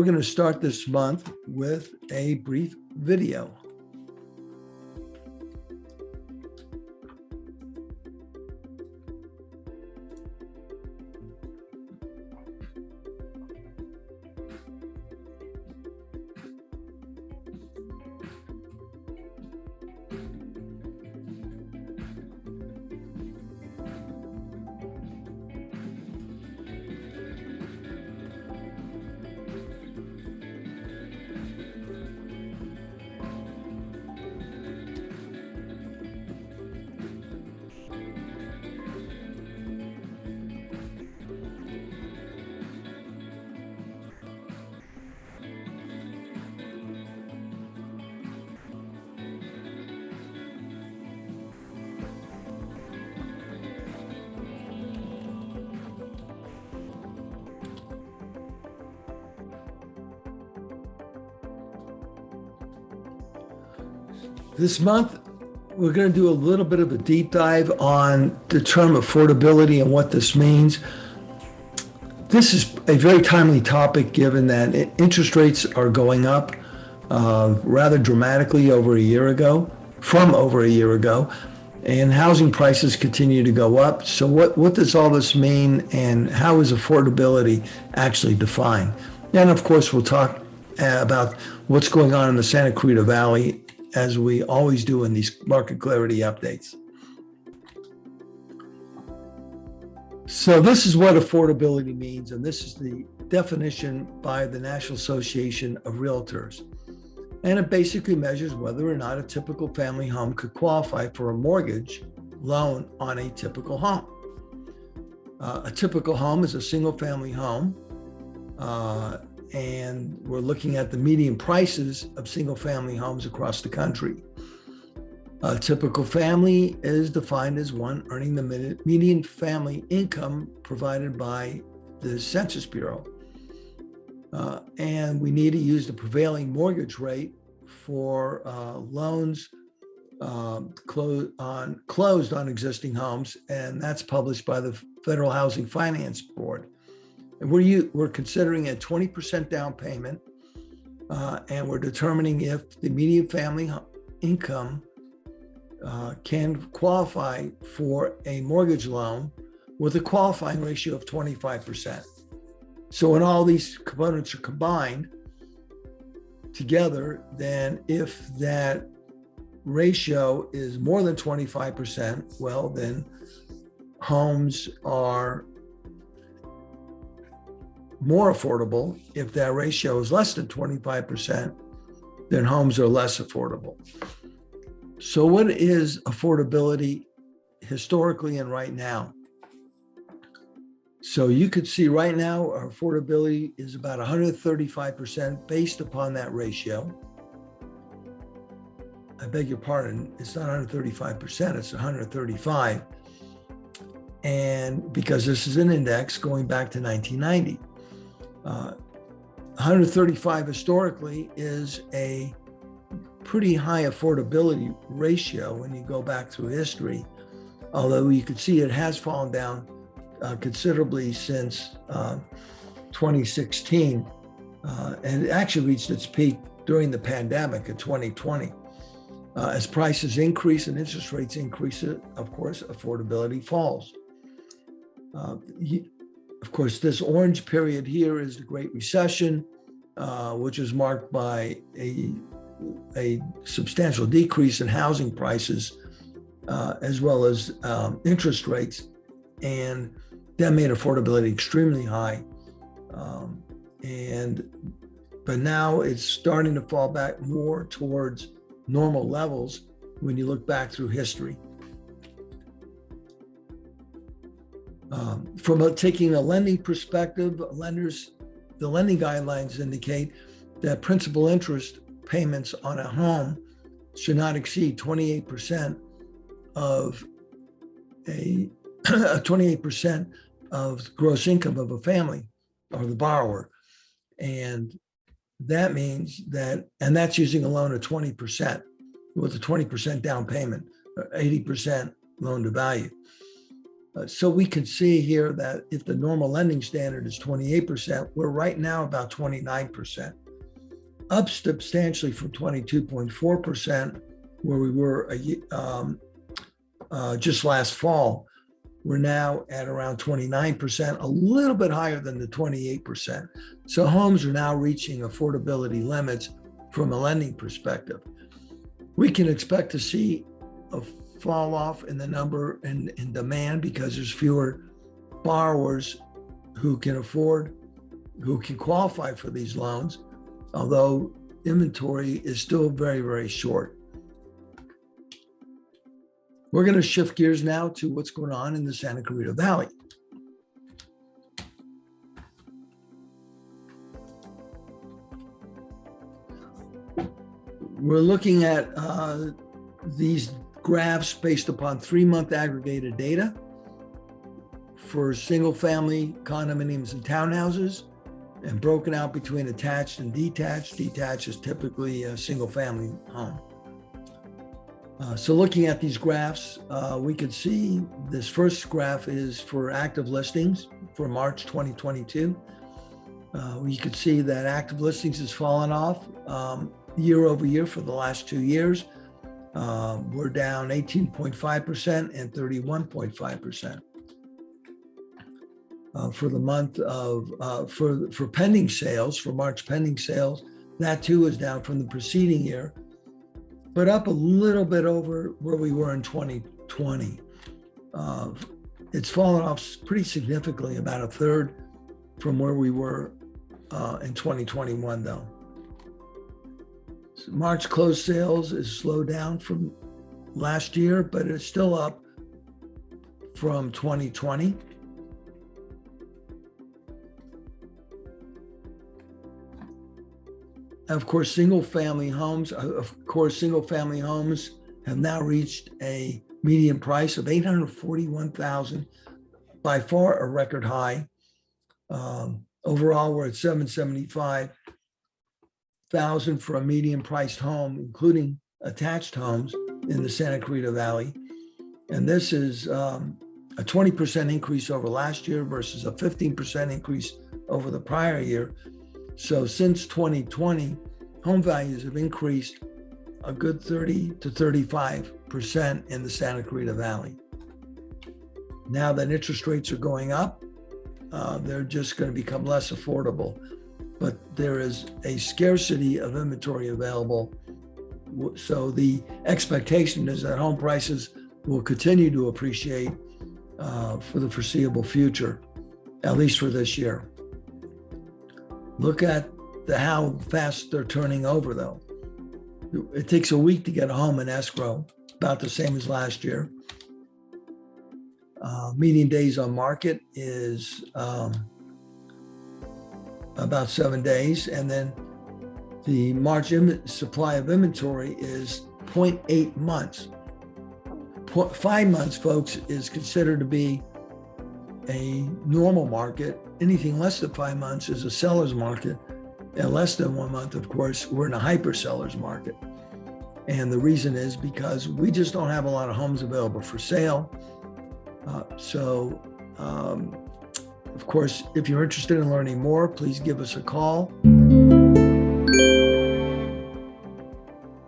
we're going to start this month with a brief video. This month, we're going to do a little bit of a deep dive on the term affordability and what this means. This is a very timely topic given that interest rates are going up rather dramatically from over a year ago, and housing prices continue to go up. So what does all this mean, and how is affordability actually defined? And of course, we'll talk about what's going on in the Santa Clarita Valley, as we always do in these market clarity updates. So this is what affordability means, and this is the definition by the National Association of Realtors. And it basically measures whether or not a typical family home could qualify for a mortgage loan on a typical home. A typical home is a single family home, and we're looking at the median prices of single family homes across the country. A typical family is defined as one earning the median family income provided by the Census Bureau. And we need to use the prevailing mortgage rate for loans closed on existing homes, and that's published by the Federal Housing Finance Board. And we're considering a 20% down payment, and we're determining if the median family income can qualify for a mortgage loan with a qualifying ratio of 25%. So when all these components are combined together, then if that ratio is more than 25%, well, then homes are more affordable. If that ratio is less than 25%, then homes are less affordable. So what is affordability historically and right now? So you could see right now our affordability is about 135% based upon that ratio. I beg your pardon, it's not 135%, it's 135. And because this is an index going back to 1990. 135 historically is a pretty high affordability ratio when you go back through history, although you could see it has fallen down considerably since 2016, and it actually reached its peak during the pandemic in 2020. As prices increase and interest rates increase, of course, affordability falls. Of course, this orange period here is the Great Recession, which was marked by a substantial decrease in housing prices, as well as interest rates, and that made affordability extremely high. But now it's starting to fall back more towards normal levels when you look back through history. From taking a lending perspective, the lending guidelines indicate that principal interest payments on a home should not exceed 28% of 28% of gross income of a family or the borrower. And that means that, and that's using a loan of 20% with a 20% down payment, or 80% loan to value. So we can see here that if the normal lending standard is 28%, we're right now about 29%, up substantially from 22.4% where we were just last fall. We're now at around 29%, a little bit higher than the 28%. So homes are now reaching affordability limits from a lending perspective. We can expect to see a fall off in the number in demand because there's fewer borrowers who can qualify for these loans, although inventory is still very, very short. We're going to shift gears now to what's going on in the Santa Clarita Valley. We're looking at these graphs based upon 3-month aggregated data for single-family condominiums and townhouses, and broken out between attached and detached. Detached is typically a single-family home. So looking at these graphs, we could see this first graph is for active listings for March 2022. You could see that active listings has fallen off year over year for the last 2 years. We're down 18.5% and 31.5%. For the month of, for pending sales, for March pending sales, that too is down from the preceding year, but up a little bit over where we were in 2020. It's fallen off pretty significantly, about a third from where we were in 2021 though. So March closed sales is slowed down from last year, but it's still up from 2020. Of course, single-family homes have now reached a median price of $841,000, by far a record high. Overall, we're at $775,000 for a median-priced home, including attached homes in the Santa Clarita Valley. And this is a 20% increase over last year versus a 15% increase over the prior year. So since 2020, home values have increased a good 30 to 35% in the Santa Clarita Valley. Now that interest rates are going up, they're just going to become less affordable. But there is a scarcity of inventory available. So the expectation is that home prices will continue to appreciate for the foreseeable future, at least for this year. Look at how fast they're turning over though. It takes a week to get a home in escrow, about the same as last year. Median days on market is about 7 days. And then the March supply of inventory is 0.8 months. 5 months, folks, is considered to be a normal market. Anything less than 5 months is a seller's market. And less than 1 month, of course, we're in a hyper seller's market. And the reason is because we just don't have a lot of homes available for sale. Of course, if you're interested in learning more, please give us a call.